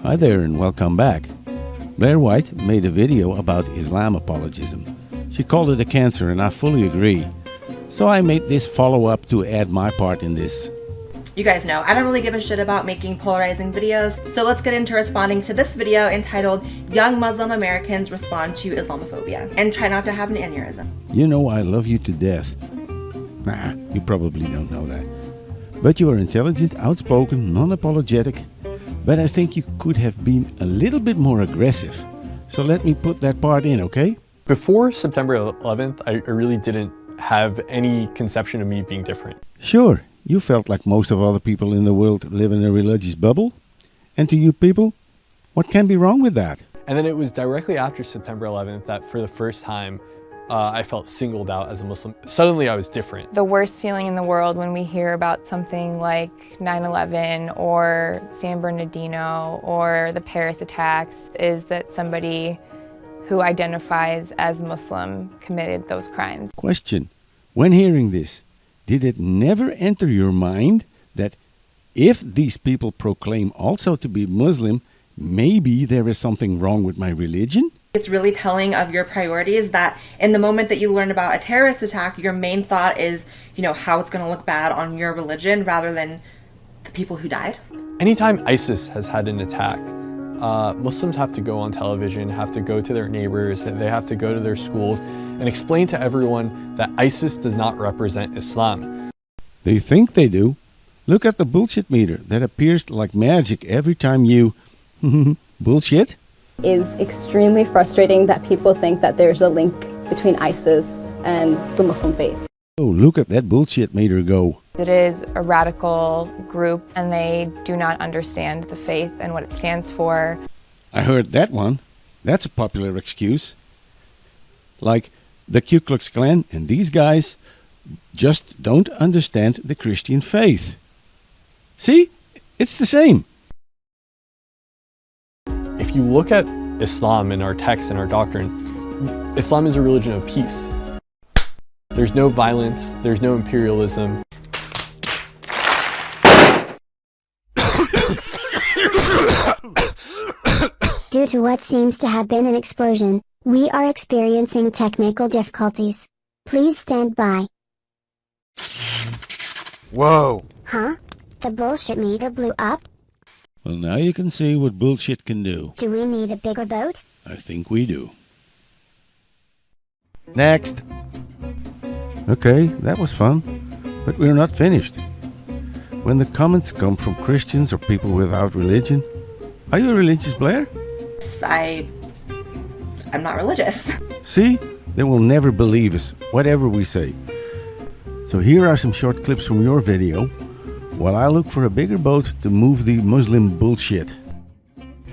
Hi there and welcome back. Blair White made a video about Islam apologism. She called it a cancer and I fully agree. So I made this follow-up to add my part in this. You guys know, I don't really give a shit about making polarizing videos, so let's get into responding to this video entitled Young Muslim Americans Respond to Islamophobia and Try Not to Have an Aneurysm. You know I love you to death. Nah, you probably don't know that. But you are intelligent, outspoken, non-apologetic. But I think you could have been a little bit more aggressive. So let me put that part in, okay? Before September 11th, I really didn't have any conception of me being different. Sure, you felt like most of other people in the world live in a religious bubble. And to you people, what can be wrong with that? And then it was directly after September 11th that for the first time, I felt singled out as a Muslim. Suddenly I was different. The worst feeling in the world when we hear about something like 9/11 or San Bernardino or the Paris attacks is that somebody who identifies as Muslim committed those crimes. Question: when hearing this, did it never enter your mind that if these people proclaim also to be Muslim, maybe there is something wrong with my religion? It's really telling of your priorities that in the moment that you learn about a terrorist attack, your main thought is, how it's going to look bad on your religion rather than the people who died. Anytime ISIS has had an attack, Muslims have to go on television, have to go to their neighbors, and they have to go to their schools and explain to everyone that ISIS does not represent Islam. They think they do. Look at the bullshit meter that appears like magic every time you bullshit. Is extremely frustrating that people think that there's a link between ISIS and the Muslim faith. Oh, look at that bullshit meter go. It is a radical group and they do not understand the faith and what it stands for. I heard that one. That's a popular excuse. Like the Ku Klux Klan and these guys just don't understand the Christian faith. See? It's the same. If you look at Islam in our text and our doctrine, Islam is a religion of peace. There's no violence, there's no imperialism. Due to what seems to have been an explosion, we are experiencing technical difficulties. Please stand by. Whoa! Huh? The bullshit meter blew up? Well, now you can see what bullshit can do. Do we need a bigger boat? I think we do. Next. Okay, that was fun, but we're not finished. When the comments come from Christians or people without religion, are you religious, Blair? I'm not religious. See? They will never believe us, whatever we say. So here are some short clips from your video, while I look for a bigger boat to move the Muslim bullshit.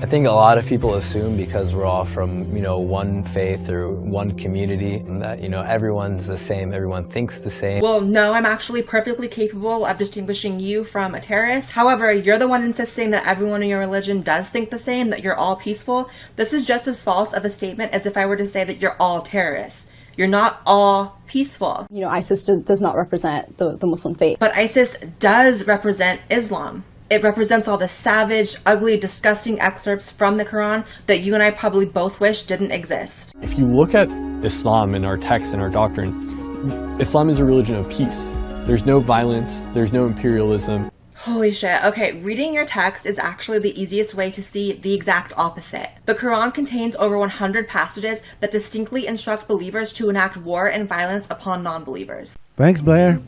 I think a lot of people assume because we're all from, one faith or one community that, everyone's the same, everyone thinks the same. Well, no, I'm actually perfectly capable of distinguishing you from a terrorist. However, you're the one insisting that everyone in your religion does think the same, that you're all peaceful. This is just as false of a statement as if I were to say that you're all terrorists. You're not all peaceful. ISIS does not represent the Muslim faith. But ISIS does represent Islam. It represents all the savage, ugly, disgusting excerpts from the Quran that you and I probably both wish didn't exist. If you look at Islam in our text and our doctrine, Islam is a religion of peace. There's no violence, there's no imperialism. Holy shit. Okay, reading your text is actually the easiest way to see the exact opposite. The Quran contains over 100 passages that distinctly instruct believers to enact war and violence upon non-believers. Thanks, Blair.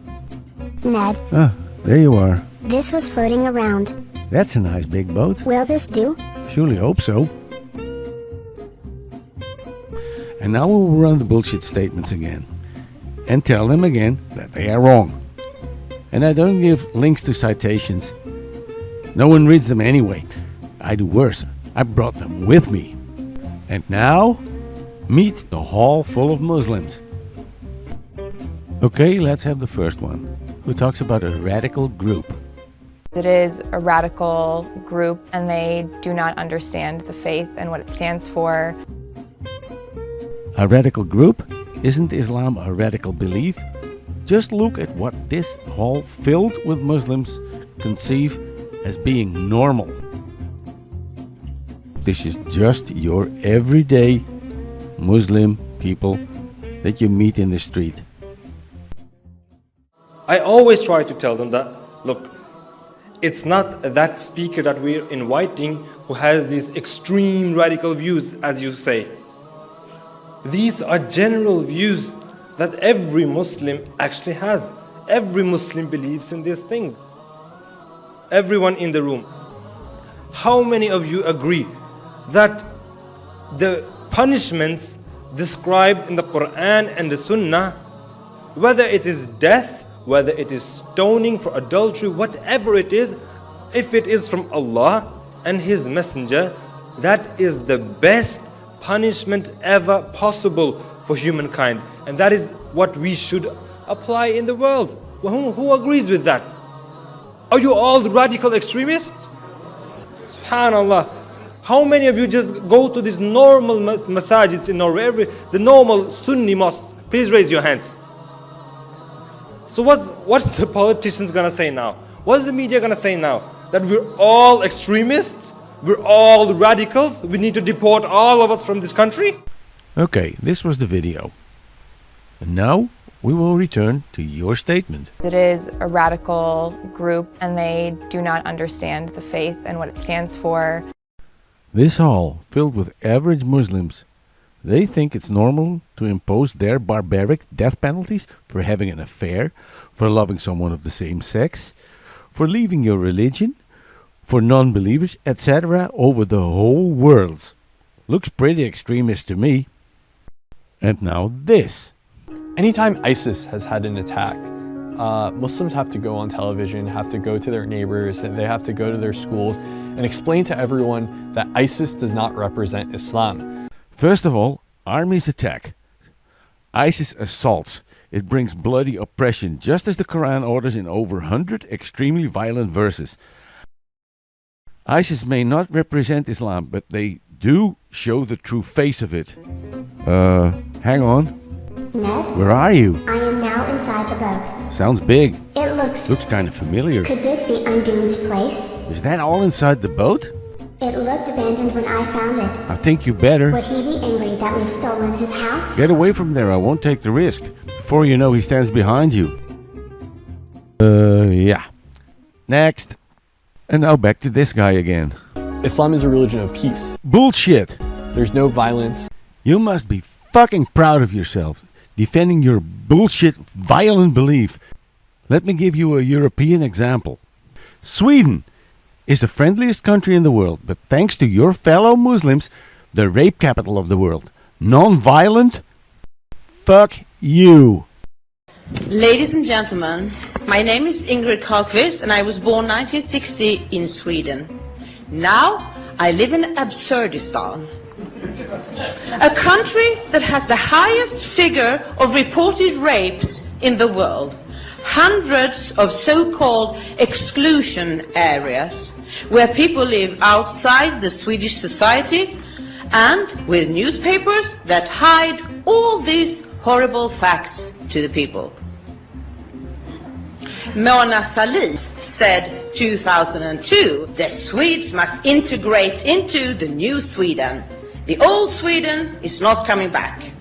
Ned. Ah, there you are. This was floating around. That's a nice big boat. Will this do? Surely hope so. And now we'll run the bullshit statements again. And tell them again that they are wrong. And I don't give links to citations. No one reads them anyway. I do worse. I brought them with me. And now, meet the hall full of Muslims. Okay, let's have the first one, who talks about a radical group. It is a radical group and they do not understand the faith and what it stands for. A radical group? Isn't Islam a radical belief? Just look at what this hall filled with Muslims conceive as being normal. this is just your everyday Muslim people that you meet in the street. I always try to tell them that, look, it's not that speaker that we're inviting who has these extreme radical views, as you say. These are general views that every Muslim actually has. Every Muslim believes in these things. Everyone in the room. How many of you agree that the punishments described in the Quran and the Sunnah, whether it is death, whether it is stoning for adultery, whatever it is, if it is from Allah and His Messenger, that is the best punishment ever possible for humankind. And that is what we should apply in the world. Who agrees with that? Are you all radical extremists? Subhanallah. How many of you just go to these normal masajids in Norway, the normal Sunni mosques? Please raise your hands. So what's the politicians gonna say now? What's the media gonna say now? That we're all extremists? We're all radicals? We need to deport all of us from this country? Okay, this was the video. And now we will return to your statement. It is a radical group and they do not understand the faith and what it stands for. This hall, filled with average Muslims, they think it's normal to impose their barbaric death penalties for having an affair, for loving someone of the same sex, for leaving your religion, for non-believers, etc. over the whole world. Looks pretty extremist to me. And now this. Anytime ISIS has had an attack, Muslims have to go on television, have to go to their neighbors, and they have to go to their schools and explain to everyone that ISIS does not represent Islam. First of all, armies attack. ISIS assaults. It brings bloody oppression, just as the Quran orders in over 100 extremely violent verses. ISIS may not represent Islam, but they do show the true face of it. Hang on. Ned? Where are you? I am now inside the boat. Sounds big. It looks kind of familiar. Could this be Undoomed's place? Is that all inside the boat? It looked abandoned when I found it. I think you better. Would he be angry that we've stolen his house? Get away from there, I won't take the risk. Before you know, he stands behind you. Yeah. Next. And now back to this guy again. Islam is a religion of peace. Bullshit! There's no violence. You must be fucking proud of yourself, defending your bullshit, violent belief. Let me give you a European example. Sweden is the friendliest country in the world, but thanks to your fellow Muslims, the rape capital of the world. Non-violent? Fuck you. Ladies and gentlemen, my name is Ingrid Carlqvist and I was born 1960 in Sweden. Now I live in Absurdistan, a country that has the highest figure of reported rapes in the world. Hundreds of so-called exclusion areas where people live outside the Swedish society and with newspapers that hide all these horrible facts to the people. Mona Sahlin said 2002, the Swedes must integrate into the new Sweden. The old Sweden is not coming back.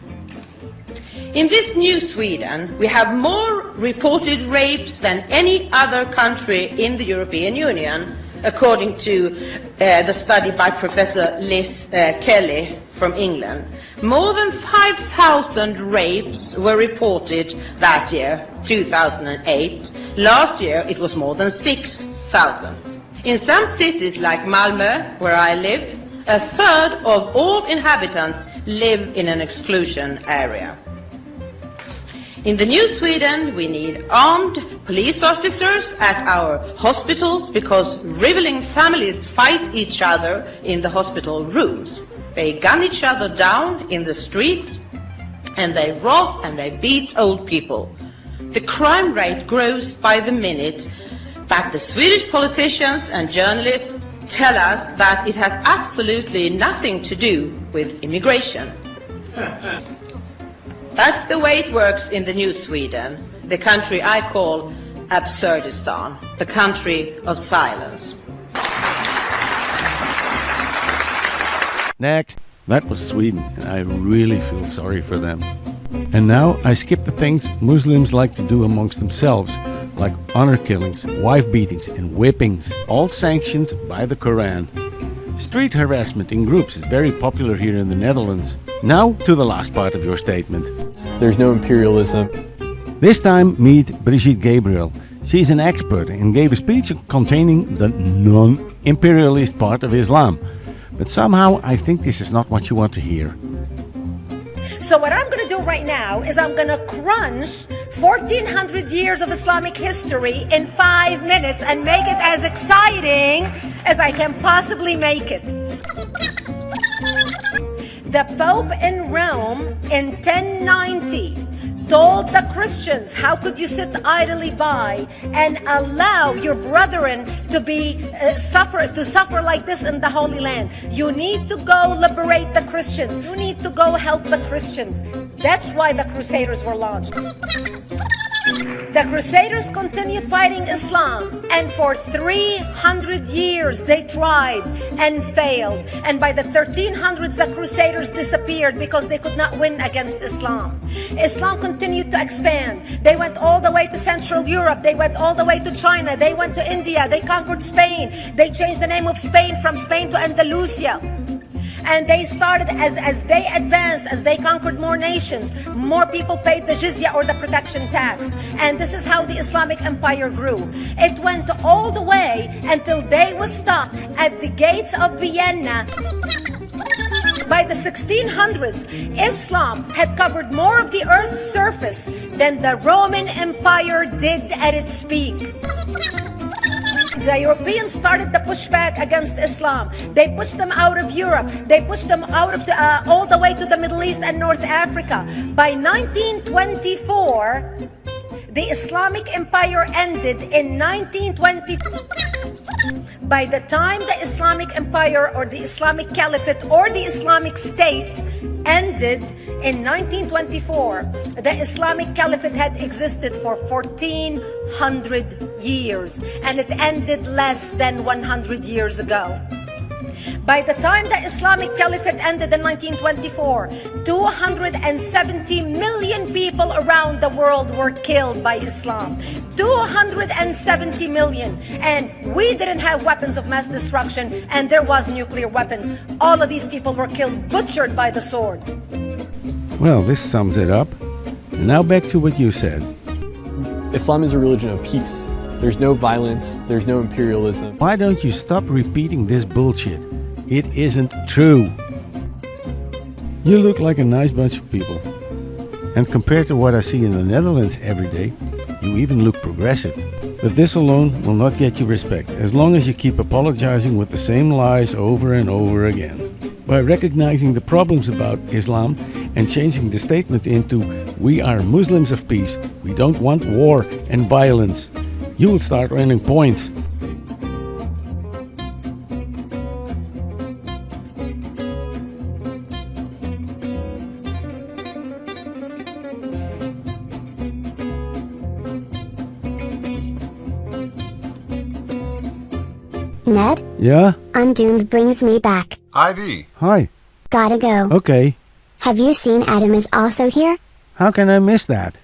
In this new Sweden, we have more reported rapes than any other country in the European Union, according to the study by Professor Liz Kelly from England. More than 5,000 rapes were reported that year, 2008. Last year, it was more than 6,000. In some cities like Malmö, where I live, a third of all inhabitants live in an exclusion area. In the new Sweden, we need armed police officers at our hospitals because rivaling families fight each other in the hospital rooms. They gun each other down in the streets and they rob and they beat old people. The crime rate grows by the minute, but the Swedish politicians and journalists tell us that it has absolutely nothing to do with immigration. That's the way it works in the new Sweden, the country I call Absurdistan, the country of silence. Next. That was Sweden, and I really feel sorry for them. And now I skip the things Muslims like to do amongst themselves, like honor killings, wife beatings, and whippings, all sanctioned by the Quran. Street harassment in groups is very popular here in the Netherlands. Now to the last part of your statement. There's no imperialism. This time meet Brigitte Gabriel. She's an expert and gave a speech containing the non-imperialist part of Islam. But somehow I think this is not what you want to hear. So what I'm going to do right now is I'm going to crunch 1400 years of Islamic history in 5 minutes and make it as exciting as I can possibly make it. The Pope in Rome in 1090 told the Christians, how could you sit idly by and allow your brethren to suffer like this in the Holy Land? You need to go liberate the Christians. You need to go help the Christians. That's why the Crusaders were launched. The Crusaders continued fighting Islam, and for 300 years they tried and failed. And by the 1300s, the Crusaders disappeared because they could not win against Islam. Islam continued to expand. They went all the way to Central Europe. They went all the way to China. They went to India. They conquered Spain. They changed the name of Spain from Spain to Andalusia. And they started, as they advanced, as they conquered more nations, more people paid the jizya or the protection tax. And this is how the Islamic Empire grew. It went all the way until they was stopped at the gates of Vienna. By the 1600s, Islam had covered more of the earth's surface than the Roman Empire did at its peak. The Europeans started the pushback against Islam. They pushed them out of Europe. They pushed them out of all the way to the Middle East and North Africa. By 1924, the Islamic Empire ended in 1924. By the time the Islamic Empire or the Islamic Caliphate or the Islamic State ended in 1924, the Islamic Caliphate had existed for 1400 years, and it ended less than 100 years ago. By the time the Islamic Caliphate ended in 1924, 270 million people around the world were killed by Islam. 270 million. And we didn't have weapons of mass destruction, and there was nuclear weapons. All of these people were killed, butchered by the sword. Well, this sums it up. And now back to what you said. Islam is a religion of peace. There's no violence. There's no imperialism. Why don't you stop repeating this bullshit? It isn't true. You look like a nice bunch of people. And compared to what I see in the Netherlands every day, you even look progressive. But this alone will not get you respect, as long as you keep apologizing with the same lies over and over again. By recognizing the problems about Islam and changing the statement into, we are Muslims of peace, we don't want war and violence, you will start earning points. Ned? Yeah? Undoomed brings me back. Ivy. Hi. Gotta go. Okay. Have you seen Adam is also here? How can I miss that?